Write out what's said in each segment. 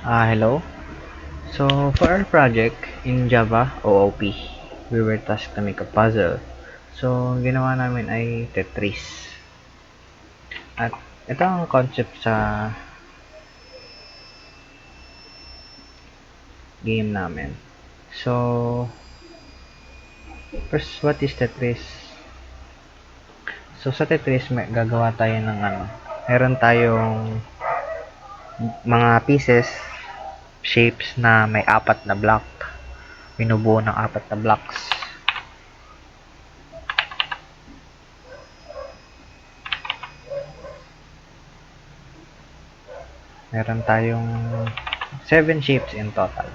Hello. So, for our project in Java OOP, we were tasked to make a puzzle. So, ang ginawa namin ay Tetris. At ito ang concept sa game namin. So, first, what is Tetris? So, sa Tetris, gagawa tayo ng meron tayong mga pieces, shapes na may apat na block. Binubuo ng apat na blocks. Meron tayong 7 shapes in total.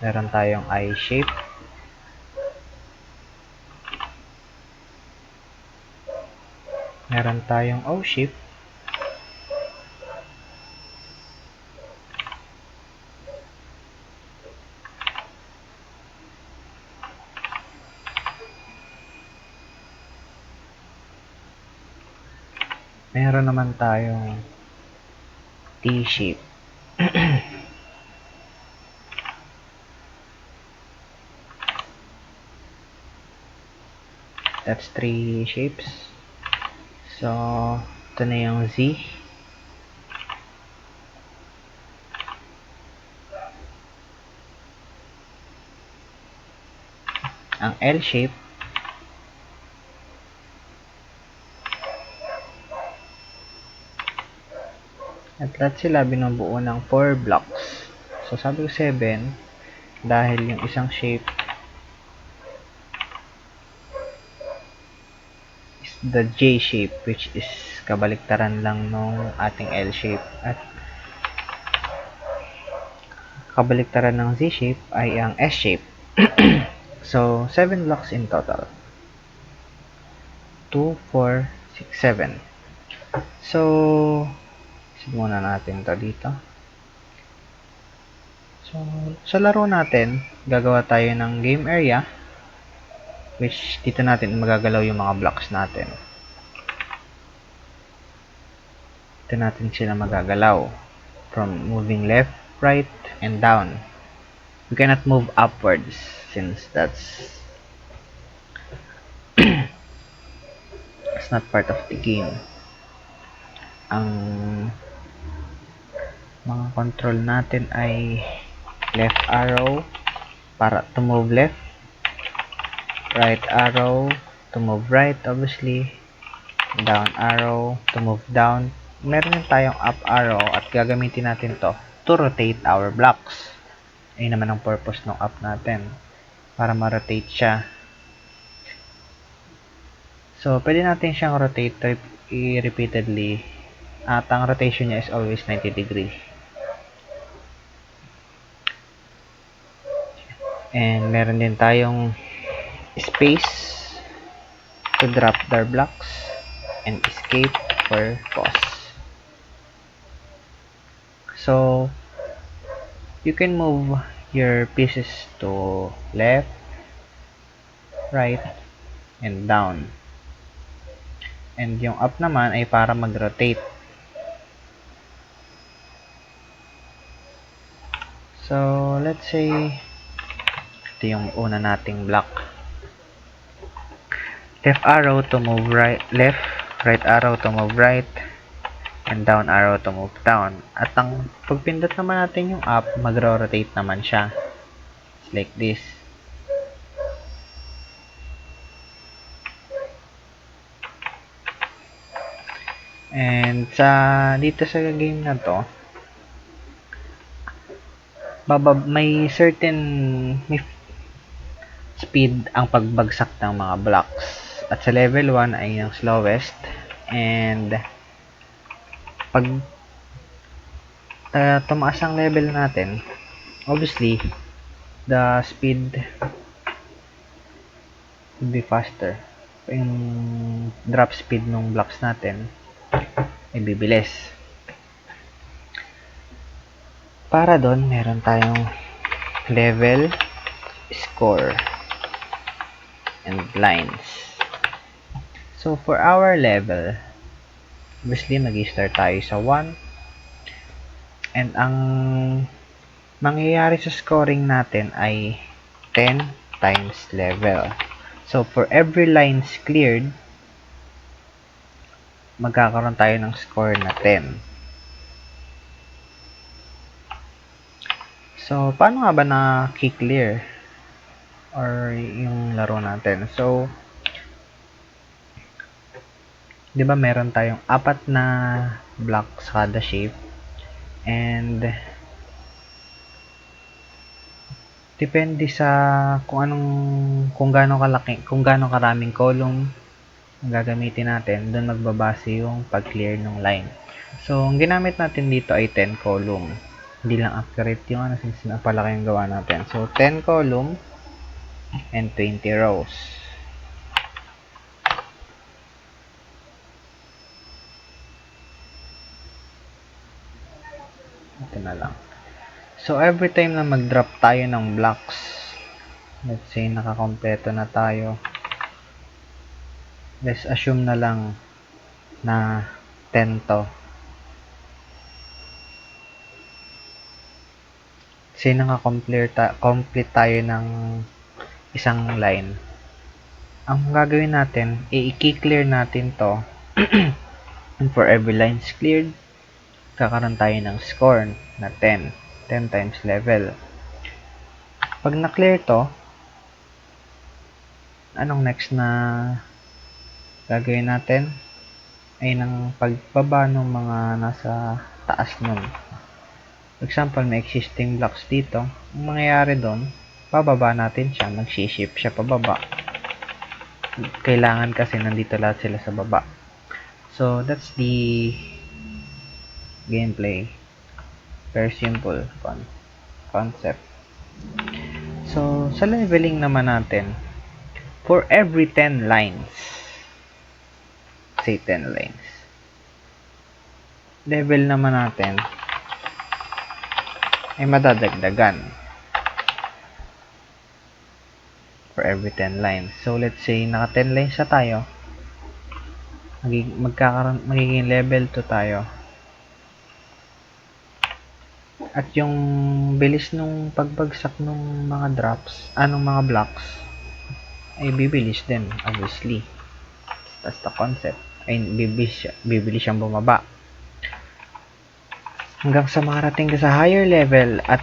Meron tayong I shape, meron tayong O shape, meron naman tayong T shape. That's 3 shapes. So, ito na yung Z. Ang L shape. At lahat sila binubuo ng 4 blocks. So, sabi ko 7 dahil yung isang shape is the J shape, which is kabaliktaran lang nung ating L shape. At kabaliktaran ng Z shape ay ang S shape. So, 7 blocks in total. 2, 4, 6, 7. So, set muna natin to dito. So, sa laro natin, gagawa tayo ng game area, which dito natin magagalaw yung mga blocks natin. Dito natin sila magagalaw from moving left, right, and down. We cannot move upwards since that's not part of the game. Ang mga control natin ay left arrow para to move left, right arrow to move right, obviously, down arrow to move down. Meron din tayong up arrow at gagamitin natin to rotate our blocks. Ayun naman ang purpose ng up natin, para ma-rotate siya. So, pwede natin siyang rotate repeatedly at ang rotation niya is always 90 degree. And meron din tayong space to drop their blocks and escape for pause. So, you can move your pieces to left, right, and down. And yung up naman ay para mag-rotate. So, let's say ito yung una nating block. Left arrow to move right, left, right arrow to move right, and down arrow to move down. At ang pagpindot naman natin yung up, magro-rotate naman siya. It's like this. And dito sa game na to, may certain speed ang pagbagsak ng mga blocks. At sa level 1 ay yung slowest. And pag tumaas ang level natin, obviously, the speed would be faster. Yung drop speed ng blocks natin ay bibilis. Para doon, meron tayong level, score, and lines. So, for our level, obviously, mag-start tayo sa 1. And ang mangyayari sa scoring natin ay 10 times level. So, for every lines cleared, magkakaroon tayo ng score na 10. So, paano nga ba na-clear or yung laro natin? So, di ba meron tayong 4 na blocks kada shape, and depende sa kung gaano kalaki, kung gaano karaming column ang gagamitin natin, doon magbabase yung pag-clear ng line. So, ang ginamit natin dito ay 10 column. Hindi lang accurate yung since napalaki yung gawa natin. So, 10 column and 20 rows. Ito na lang. So, every time na mag-drop tayo ng blocks, let's say nakakompleto na tayo, let's assume na lang na 10 to. Kasi complete tayo ng isang line. Ang gagawin natin, i-clear natin to. And for every lines cleared, kakaroon tayo ng score na 10. 10 times level. Pag na-clear to, anong next na gagawin natin? Ay ng pagbaba ng mga nasa taas nun. For example, may existing blocks dito. Ang mangyayari doon, pababa natin siya, mag-shift siya pababa. Kailangan kasi nandito lahat sila sa baba. So, that's the gameplay. Very simple concept. So, sa leveling naman natin, for every 10 lines, say 10 lines, level naman natin ay madadagdagan for every 10 lines. So, let's say, naka 10 lines na tayo, magiging level 2 tayo. At yung bilis nung pagbagsak ng mga drops, mga blocks, ay bibilis din, obviously. That's the concept. Ay, bibilis siyang bumaba. Hanggang sa makarating ka sa higher level at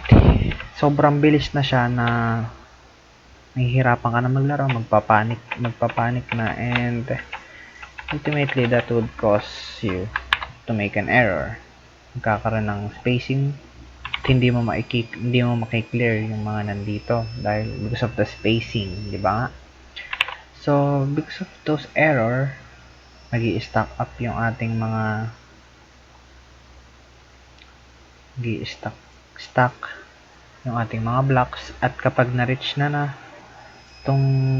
sobrang bilis na siya na nahihirapan ka na maglaro, magpapanik na, and ultimately that would cause you to make an error. Magkakaroon ng spacing, hindi mo makiklear yung mga nandito dahil because of the spacing, di ba nga? So, because of those error, nag-i-stack up yung ating mga stack yung ating mga blocks, at kapag na-reach na tong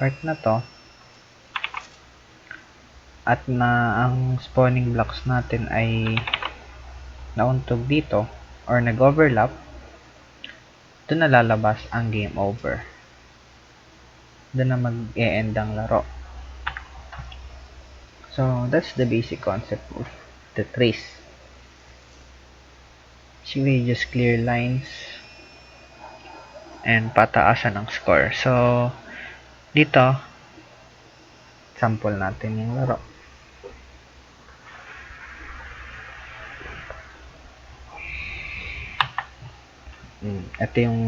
part na to, at ang spawning blocks natin ay nauntog dito or nag-overlap, doon na lalabas ang game over. Doon na mag-e-end ang laro. So, that's the basic concept of the trace. So, we just clear lines and pataasan ng score. So, dito, sample natin yung laro. Ito yung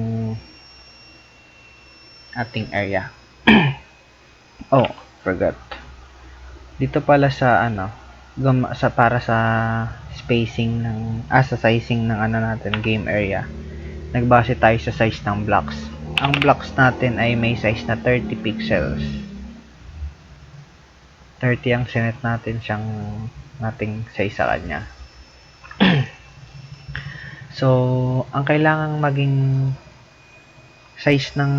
ating area. Oh, forgot. Dito pala sa para sa spacing sa sizing ng natin, game area. Nagbase tayo sa size ng blocks. Ang blocks natin ay may size na 30 pixels. 30 ang sinet natin nating size sa kanya. So, ang kailangang maging size ng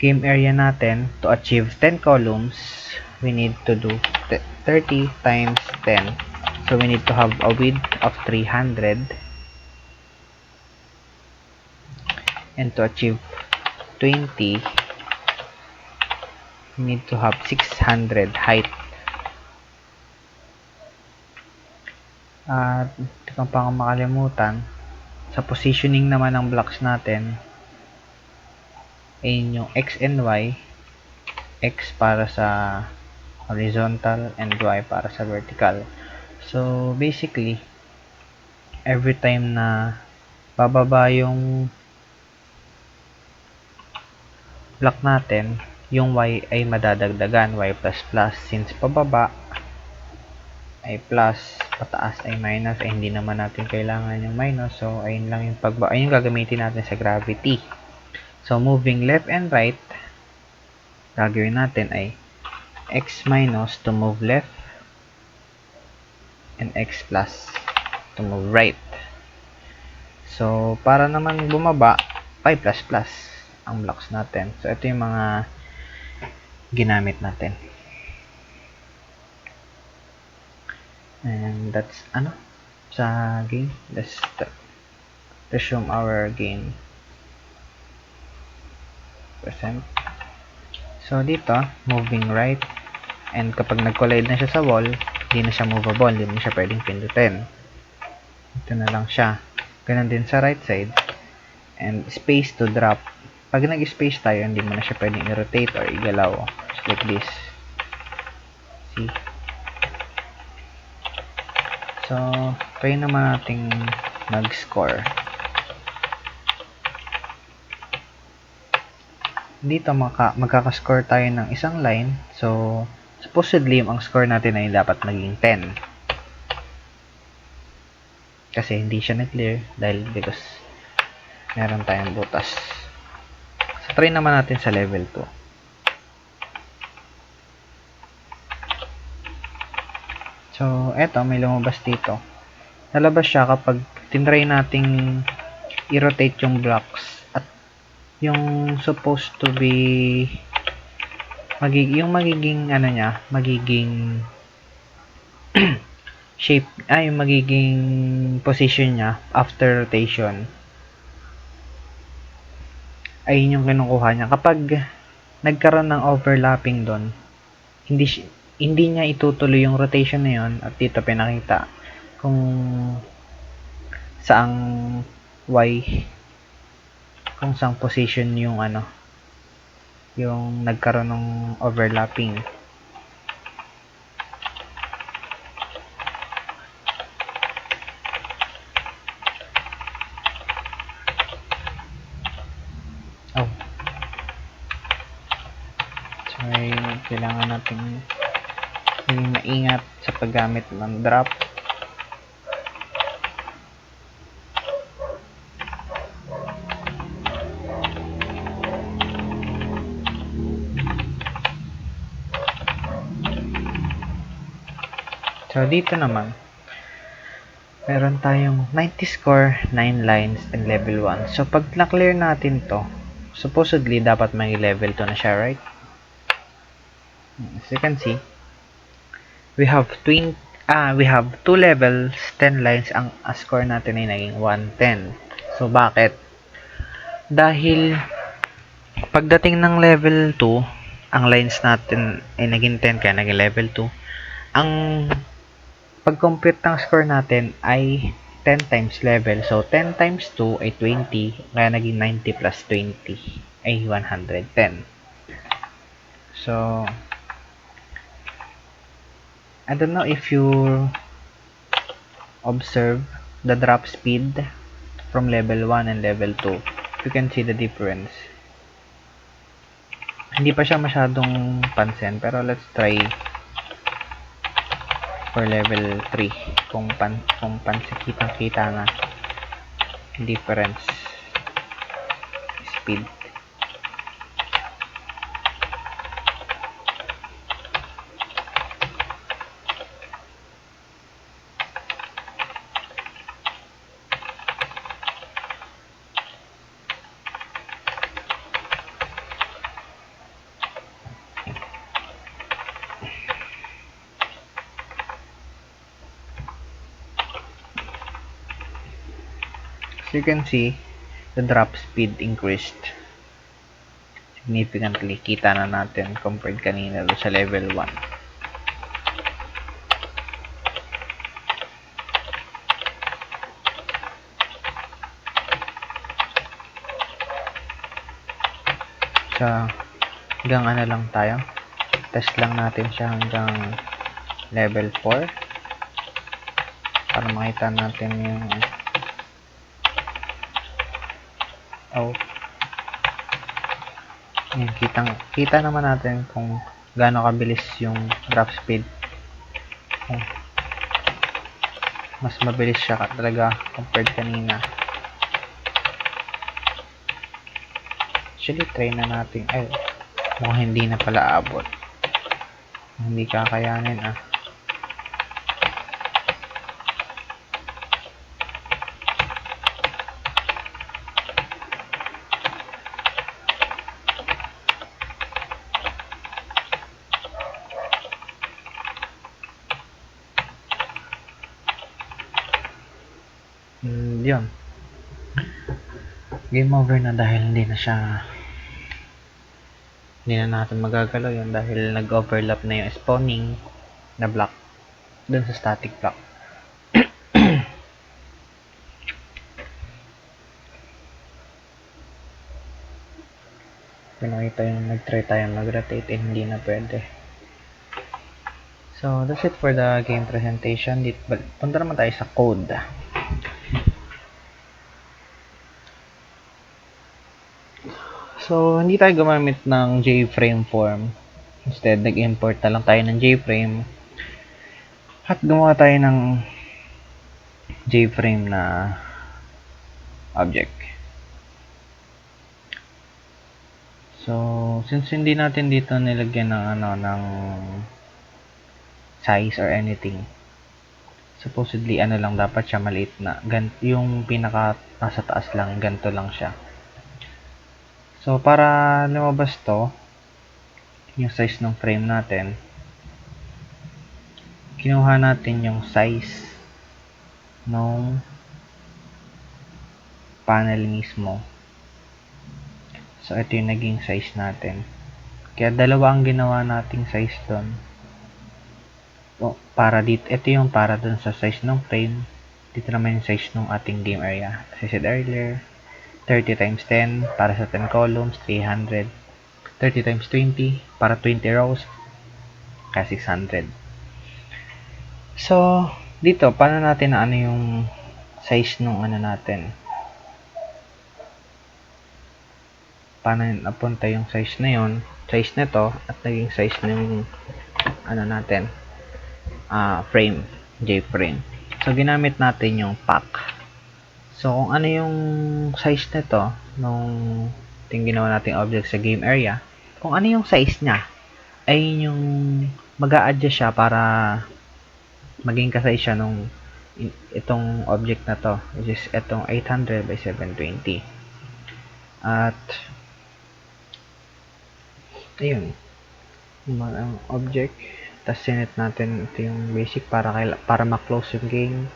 game area natin to achieve 10 columns, we need to do 30 times 10. So, we need to have a width of 300. And to achieve 20, we need to have 600 height. At hindi ko pa makalimutan, sa positioning naman ng blocks natin, ay yung X and Y, X para sa horizontal and Y para sa vertical. So, basically, every time na bababa yung block natin, yung Y ay madadagdagan, Y++. Since pababa ay plus, pataas ay minus, ay hindi naman natin kailangan yung minus. So, ayun lang yung ayun yung gagamitin natin sa gravity. So, moving left and right, gagawin natin ay X minus to move left and X plus to move right. So, para naman bumaba, Y++ ang blocks natin. So, ito yung mga ginamit natin. And that's sa game. Let's resume our game. Present. So, dito, moving right. And kapag nag-collide na siya sa wall, hindi na siya movable. Hindi mo siya pwedeng pindutin. Ito na lang siya. Ganun din sa right side. And space to drop. Pag nag-space tayo, hindi mo na siya pwedeng i-rotate or igalaw. Just like this. See? So, try naman nating mag-score. Dito magkaka-score tayo ng isang line. So, supposedly, ang score natin ay dapat maging 10. Kasi hindi siya na-clear dahil because meron tayong butas. So, try naman natin sa level 2. So, eto, may lumabas dito. Nalabas siya kapag tinry nating i-rotate yung blocks at yung supposed to be yung magiging magiging shape, yung magiging position niya after rotation ay yun yung kinukuha niya. Kapag nagkaroon ng overlapping doon, hindi niya itutuloy yung rotation na yun at dito pinakita kung saang Y, kung saang position yung yung nagkaroon ng overlapping. So, kailangan natin maging maingat sa paggamit ng drop. So, dito naman, meron tayong 90 score, 9 lines, and level 1. So, pag na-clear natin to, supposedly, dapat may level 2 na siya, right? As you can see, we have 2 levels, 10 lines, ang score natin ay naging 110. So, bakit? Dahil, pagdating ng level 2, ang lines natin ay naging 10, kaya naging level 2. Ang pag-compute ng score natin ay 10 times level. So, 10 times 2 ay 20. Kaya naging 90 plus 20 ay 110. So, I don't know if you observe the drop speed from level 1 and level 2. You can see the difference. Hindi pa siya masyadong pansin, pero let's try for level 3 kung kitang-kita na difference speed. So you can see the drop speed increased significantly. Kita na natin compared kanina sa level 1. siya hanggang ano lang tayo. Test lang natin siya hanggang level 4 para makita natin yung kita naman natin kung gaano kabilis yung drop speed. Mas mabilis siya talaga compared kanina. Actually, try na natin. Ay, mukhang hindi na pala abot. Hindi kakayanin yun. Game over na dahil hindi na natin magagalaw yun dahil nag-overlap na yung spawning na block dun sa static block. Pinakita yung nag-try tayong mag-rotate hindi na pwede. So, that's it for the game presentation. Punta naman tayo sa code. So, hindi tayo gumamit ng JFrame form. Instead, nag-import na lang tayo ng JFrame. At gumawa tayo ng JFrame na object. So, since hindi natin dito nilagyan ng size or anything, supposedly lang dapat siya maliit na. Yung pinaka nasa taas lang, ganito lang siya. So, para lumabas to, yung size ng frame natin, kinuha natin yung size ng panel mismo. So, ito yung naging size natin. Kaya dalawa ang ginawa nating size doon. Para dito, ito yung para dun sa size ng frame. Dito naman yung size ng ating game area. As I said earlier, 30 times 10 para sa 10 columns, 300. 30 times 20 para 20 rows, kaya 600. So, dito, paano natin na yung size nung natin? Paano napunta yung size na yun, size nito, at naging size ng natin, frame, JFrame. So, ginamit natin yung pack. So, kung ano yung size nito nung ginawa nating object sa game area, kung ano yung size niya, ay yung mag-a-adjust siya para maging ka-size siya nung itong object na to, which is itong 800 by 720. At ayun, ang object, tapos sinet natin ito yung basic para ma-close yung game,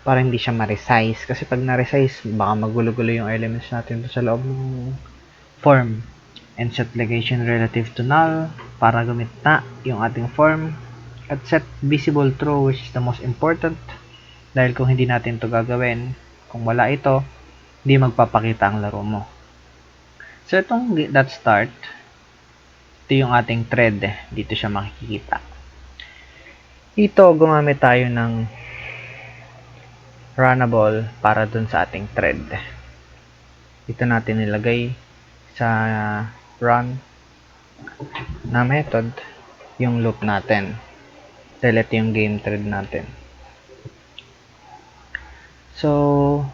para hindi siya ma-resize. Kasi pag na-resize, baka magulo-gulo yung elements natin sa loob ng form. And set legation relative to null para gumita yung ating form. At set visible true, which is the most important. Dahil kung hindi natin to gagawin, kung wala ito, hindi magpapakita ang laro mo. So, itong .start, ito yung ating thread. Dito siya makikita. Ito, gumamit tayo ng runnable para dun sa ating thread. Dito natin nilagay sa run na method yung loop natin. Dahil ito yung game thread natin. So,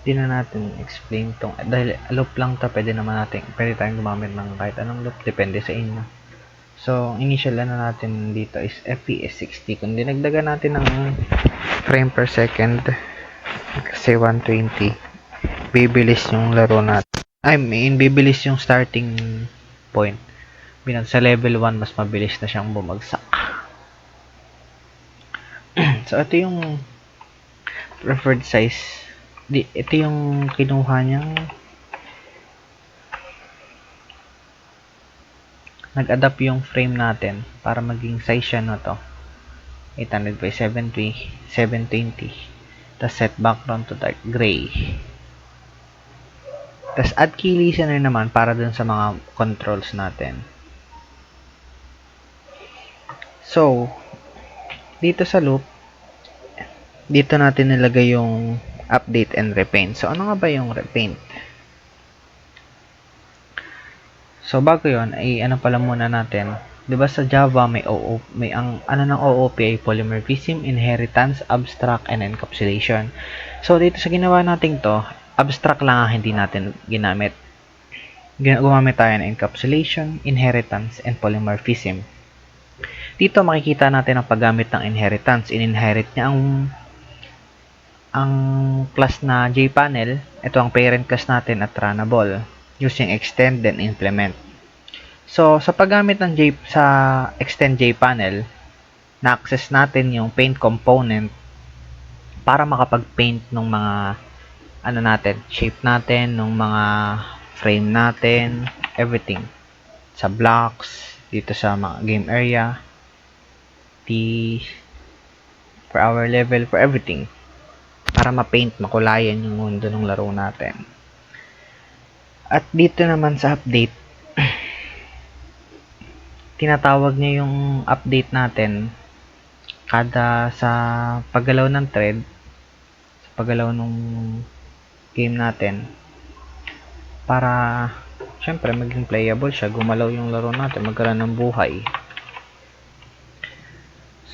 di na natin explain tong, dahil loop lang to, pwede tayong gumamit ng kahit anong loop, depende sa inyo. So, initial natin dito is FPS 60. Kung dinagdagan natin ng frame per second, kasi 120, bibilis yung laro natin. Bibilis yung starting point. Sa level 1, mas mabilis na siyang bumagsak. So, ito yung preferred size. Ito yung kinuha niyang nag-adapt yung frame natin para maging size siya na to. 800 by 720. Tapos set background to dark gray. Tas add key listener naman para dun sa mga controls natin. So, dito sa loop, dito natin nilagay yung update and repaint. So, ano nga ba yung repaint? So, bago yon ay ano pala muna natin. 'Di ba sa Java may ang ano ng OOP ay polymorphism, inheritance, abstract, and encapsulation. So, dito sa ginawa natin to, abstract lang ang hindi natin ginamit. Gumamit tayo ng encapsulation, inheritance, and polymorphism. Dito makikita natin ang paggamit ng inheritance. In-inherit niya ang class na jPanel. Ito ang parent class natin at runnable using extend then implement. So, sa paggamit ng sa extend jPanel, na-access natin yung paint component para makapag-paint ng mga ano natin, shape natin, ng mga frame natin, everything. Sa blocks, dito sa mga game area, for our level, for everything. Para ma-paint, makulayan yung mundo ng laro natin. At dito naman sa update, tinatawag niya yung update natin kada sa paggalaw ng thread, sa paggalaw ng game natin, para syempre maging playable siya, gumalaw yung laro natin, magkaroon ng buhay.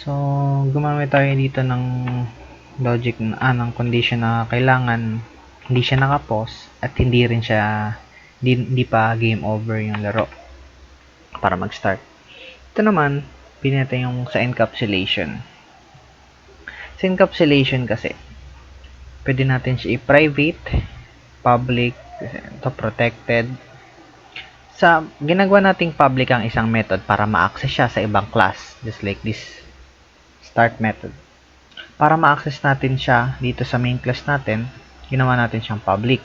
So, gumamit tayo dito ng logic ng condition na kailangan hindi siya naka-pause at hindi rin siya hindi pa game over yung laro para mag-start. Ito naman, pinili natin yung sa encapsulation. Sa encapsulation kasi, pwede natin siya i-private, public, ito protected. Sa ginagawa nating public ang isang method para ma-access siya sa ibang class, just like this start method. Para ma-access natin siya dito sa main class natin, ginawa natin siyang public.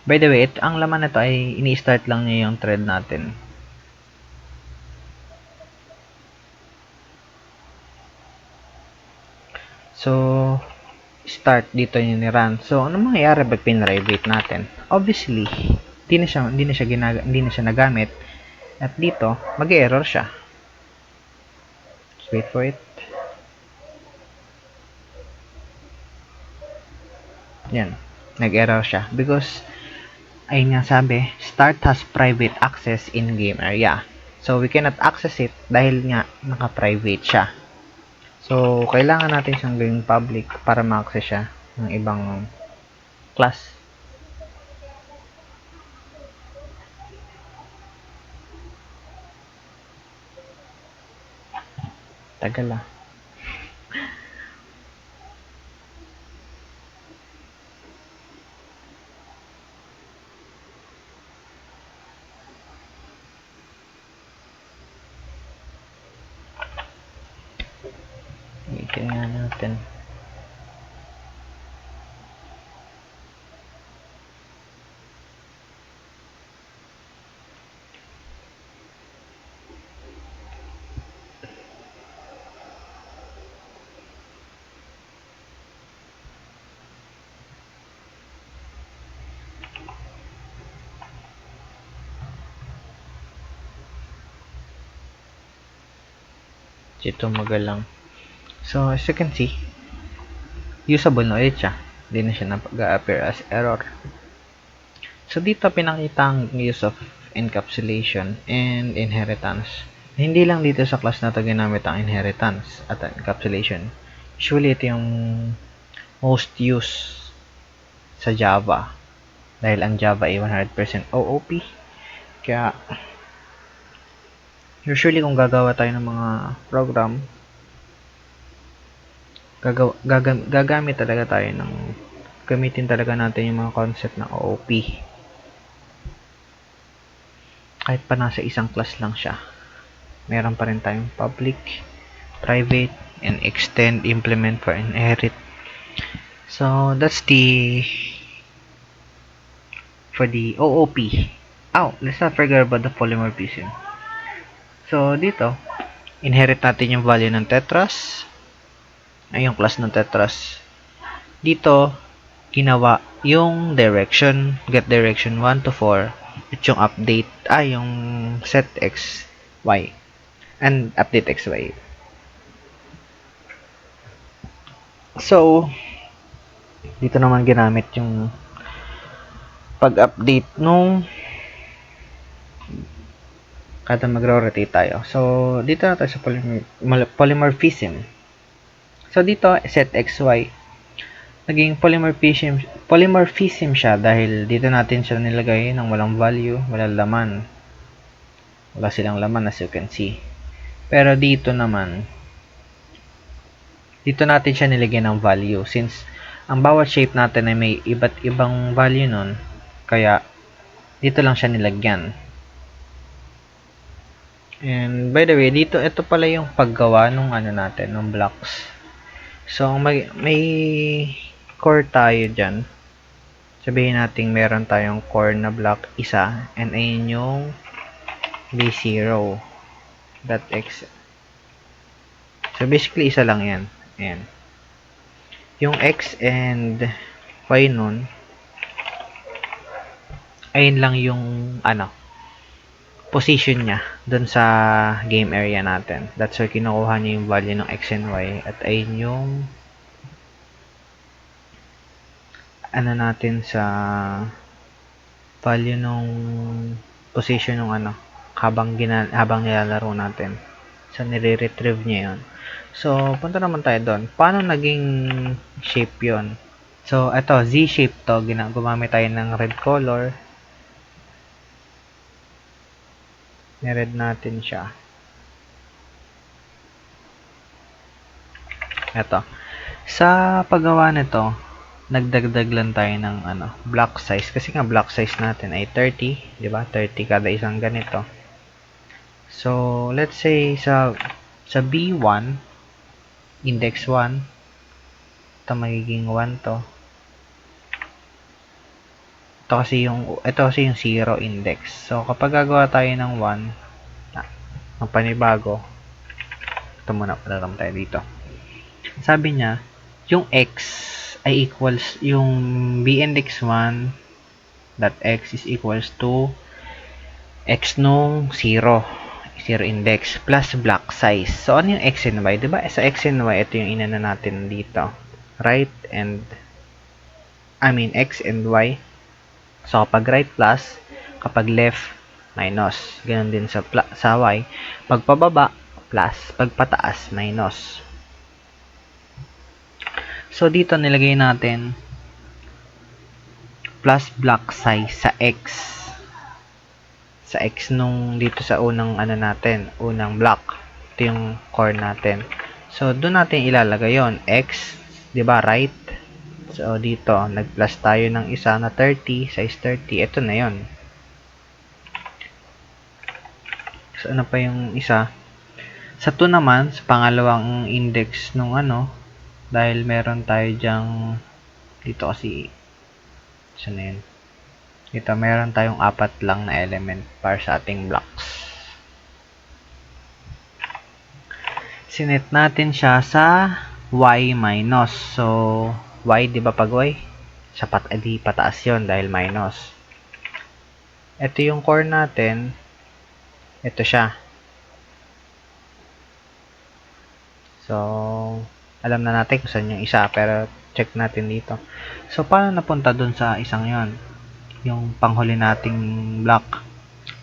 By the way, ang laman nito ay ini-start lang niya yung thread natin. So, start dito yung ni-run. So, ano mangyayari pag pin-private natin? Obviously, hindi na siya nagamit. At dito, mag-error siya. Just wait for it. Yan, nag-error siya because ayun nga sabi, start has private access in game area. So we cannot access it dahil nga naka-private siya. So kailangan natin siyang gawing public para ma-access siya ng ibang class. Tagal ah. Tingnan natin. Ito magalang. So, as you can see, usable na ulit siya. Hindi na siya nag-appear as error. So, dito pinakita ang use of encapsulation and inheritance. Hindi lang dito sa class na ito ginamit ang inheritance at encapsulation. Usually, ito yung most used sa Java. Dahil ang Java ay 100% OOP. Kaya, usually kung gagawa tayo ng mga program, gagamit talaga tayo ng gamitin talaga natin yung mga concept ng OOP. Kahit pa nasa isang class lang siya, meron pa rin tayong public, private, and extend, implement, for inherit. So that's for the OOP. Oh, let's not forget about the polymorphism. So dito, inherit natin yung value ng tetras, ay yung class ng tetras. Dito, ginawa yung direction, get direction 1 to 4, at yung update, yung set x, y, and update x, y. So, dito naman ginamit yung pag-update nung kada magro-rotate tayo. So, dito na tayo sa polymorphism. So, dito, set xy, naging polymorphism siya dahil dito natin siya nilagay ng walang value, walang laman. Wala silang laman as you can see. Pero dito naman, dito natin siya nilagyan ng value since ang bawat shape natin ay may iba't ibang value nun, kaya dito lang siya nilagyan. And by the way, dito ito pala yung paggawa nung ano natin, ng blocks. So may core tayo diyan. Sabihin natin meron tayong core na block isa, and ayun yung b0 dot x. So basically isa lang yan. Ayan. Yung x and y nun, ayun lang yung ano, position niya dun sa game area natin. That's why kinukuha niya yung value ng x and y, at ayun yung ano natin sa value nung position ng ano habang nilalaro natin. So nire-retrieve niya yun. So punta naman tayo doon. Paano naging shape yon? So ito, Z shape to. Gumamit tayo ng red color. Ni-red natin siya. Ito. Sa paggawa nito, nagdagdag lang tayo ng ano, block size kasi nga block size natin ay 30, 'di ba? 30 kada isang ganito. So, let's say sa B1, index 1, ito magiging 1 to. Ito kasi yung 0 index. So, kapag gagawa tayo ng 1, ang panibago, ito muna, palaram tayo dito. Sabi niya, yung x ay equals, yung b index 1 dot x is equals to x nung 0 index plus block size. So, ano yung x and y? Diba? Sa x and y, ito yung inana natin dito. Right and, x and y. So, kapag right plus, kapag left, minus. Ganon din sa y. Pag pababa, plus. Pag pataas, minus. So, dito nilagay natin plus block size sa x. Sa x nung dito sa unang ano natin, unang block. Ito yung core natin. So, doon natin ilalagay yon x, 'di ba, right? So, dito, nag-plus tayo ng isa na 30, size 30. Ito na yon. So, ano pa yung isa? Sa 2 naman, sa pangalawang index nung ano, dahil meron tayo dyang, dito kasi, saan na yun? Dito, meron tayong 4 lang na element para sa ating blocks. Sinet natin siya sa y minus. So, y, di ba pag y? Di pataas yun dahil minus. Ito yung core natin. Ito siya. So, alam na natin kung saan yung isa, pero check natin dito. So, paano napunta dun sa isang yon? Yung panghuli nating block.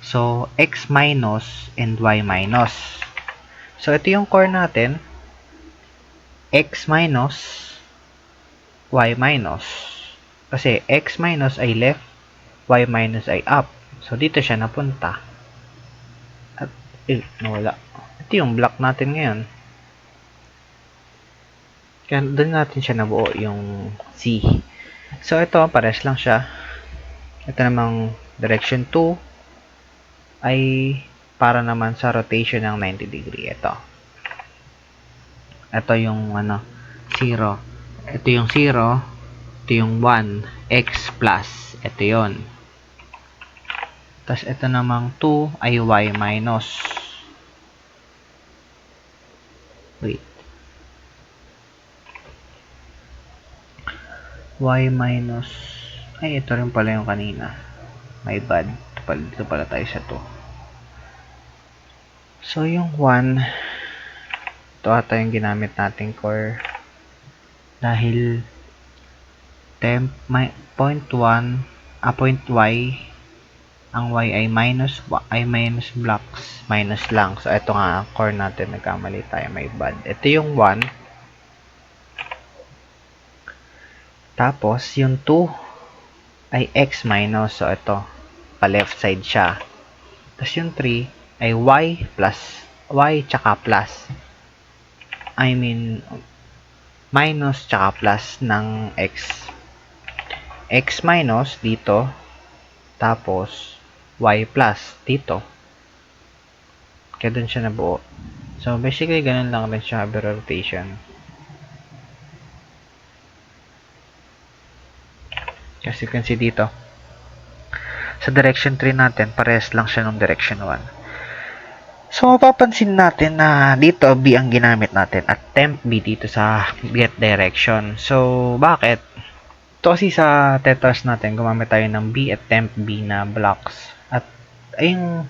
So, x minus and y minus. So, ito yung core natin. X minus, y minus. Kasi x minus ay left, y minus ay up. So, dito siya napunta. At, nawala. Ito yung block natin ngayon. Kaya doon natin siya nabuo, yung C. So, ito, pares lang siya. Ito namang direction 2 ay para naman sa rotation ng 90 degree. Ito yung 0. Ito yung 0. Ito yung 1. X plus. Ito yon. Tapos ito namang 2 ay y minus. Wait. Y minus. Ay, ito rin pala yung kanina. My bad. Dito pala tayo sa 2. So, yung 1, ito ata yung ginamit nating core. Dahil temp, point 1, point y, ang y ay minus blocks, minus lang. So, ito nga ang core natin. Nagkamali tayo, my bad. Ito yung 1. Tapos, yung 2 ay x minus. So, ito, pa-left side siya. Tapos, yung 3 ay y tsaka plus. I mean, minus tsaka plus ng x. X minus dito, tapos y plus dito. Kaya dun siya nabuo. So, basically, ganun lang rin siya rotation. Kasi you can see dito, sa direction 3 natin, parehas lang siya ng direction 1. So, mapapansin natin na dito, B ang ginamit natin at temp B dito sa get direction. So, bakit? Ito kasi sa tetras natin, gumamit tayo ng B at temp B na blocks. At, ayun,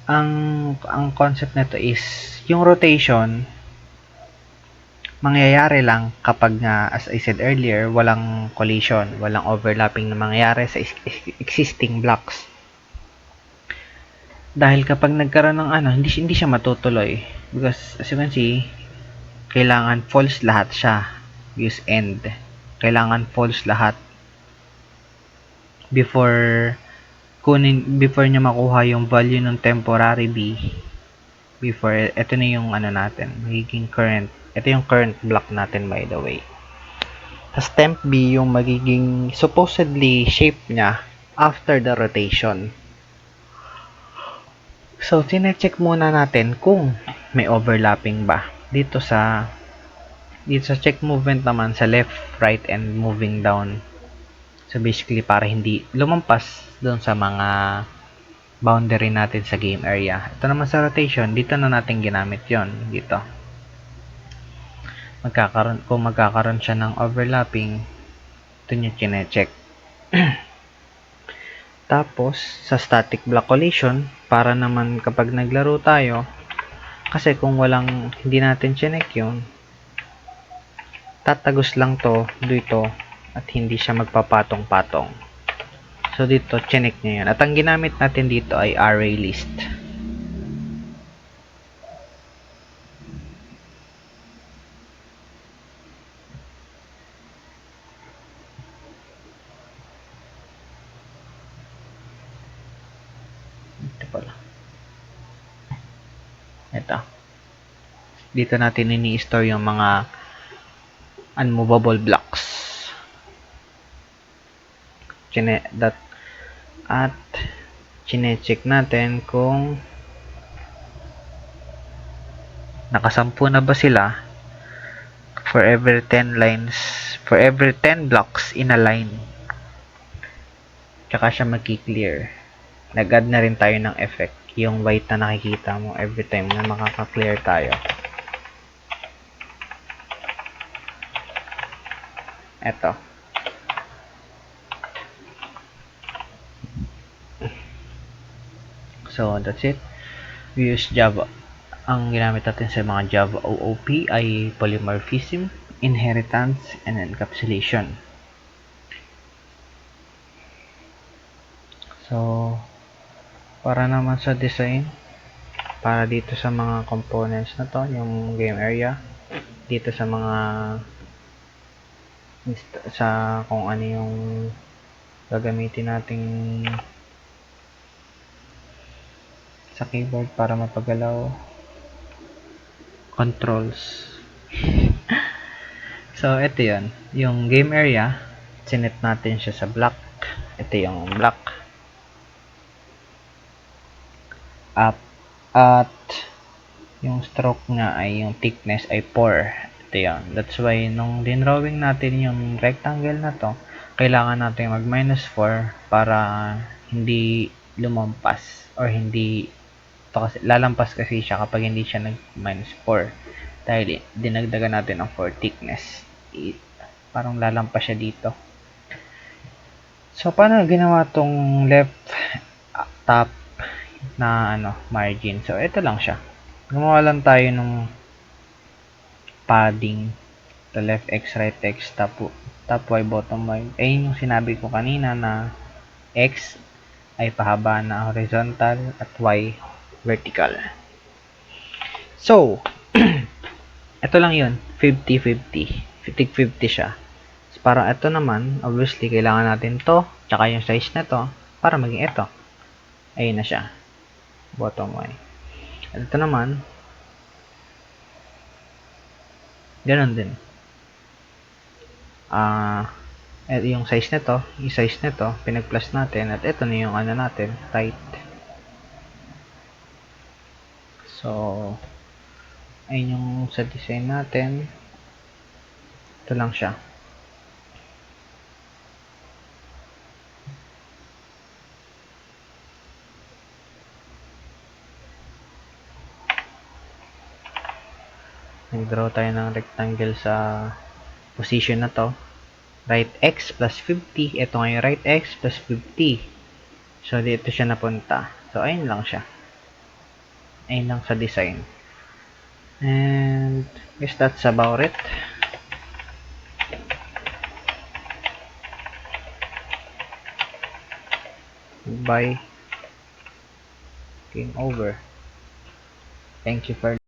ang concept nito is, yung rotation, mangyayari lang kapag nga, as I said earlier, walang collision, walang overlapping na mangyayari sa existing blocks. Dahil kapag nagkaroon ng hindi siya matutuloy. Because, as you can see, kailangan false lahat siya. Use end. Kailangan false lahat before niya makuha yung value ng temporary B. Before, ito na yung natin, magiging current. Ito yung current block natin, by the way. Tapos temp B yung magiging supposedly shape niya after the rotation. So, tine-check muna natin kung may overlapping ba. Dito sa check movement naman sa left, right, and moving down. So, basically, para hindi lumampas doon sa mga boundary natin sa game area. Ito naman sa rotation, dito na natin ginamit yon dito. Kung magkakaroon siya ng overlapping, ito nyo chine-check. Tapos, sa static block collision, para naman kapag naglaro tayo, kasi kung hindi natin chinek yun, tatagos lang to dito at hindi siya magpapatong-patong. So, dito, chinek nyo yun. At ang ginamit natin dito ay array list. Ito pala. Ito. Dito natin ini-store yung mga unmovable blocks. At chine-check natin kung nakasampu na ba sila for every 10 lines, for every 10 blocks in a line. Tsaka siya magki-clear. Nag-add na rin tayo ng effect. Yung white na nakikita mo every time na makaka-clear tayo. Eto. So, that's it. We use Java. Ang ginamit natin sa mga Java OOP ay polymorphism, inheritance, and encapsulation. So, para naman sa design, para dito sa mga components na to, yung game area, dito sa mga kung ano yung gagamitin nating sa keyboard para mapagalaw, controls. So, ito yun. Yung game area, sinet natin siya sa block. Ito yung block. Up. At yung stroke nga ay yung thickness ay 4. Ito yun. That's why nung dinrawing natin yung rectangle na to, kailangan natin mag -4 para hindi lumampas or hindi kasi lalampas kasi siya kapag hindi siya nag -4 dahil dinagdagan natin ng 4 thickness. Parang lalampas siya dito. So, paano ginawa tong left top na margin? So, ito lang siya. Gumawa lang tayo nung padding to left x, right x, top y, bottom y. Ayun yung sinabi ko kanina na x ay pahaba na horizontal at y vertical. So, ito lang yun. 50-50. 50-50 siya. So, parang ito naman, obviously, kailangan natin to, tsaka yung size na to, para maging ito. Ayun na siya. Bottom y. At ito naman, ganun din. Yung size nito, yung size nito, pinag-plus natin, at ito na yung natin, right. So, ayun yung sa design natin. Ito lang siya. Nag-draw tayo ng rectangle sa position na to. Right x plus 50. Ito nga yung right x plus 50. So, dito siya napunta. So, ayun lang siya. Ayun lang sa design. And, I guess that's about it. Goodbye. Game over. Thank you for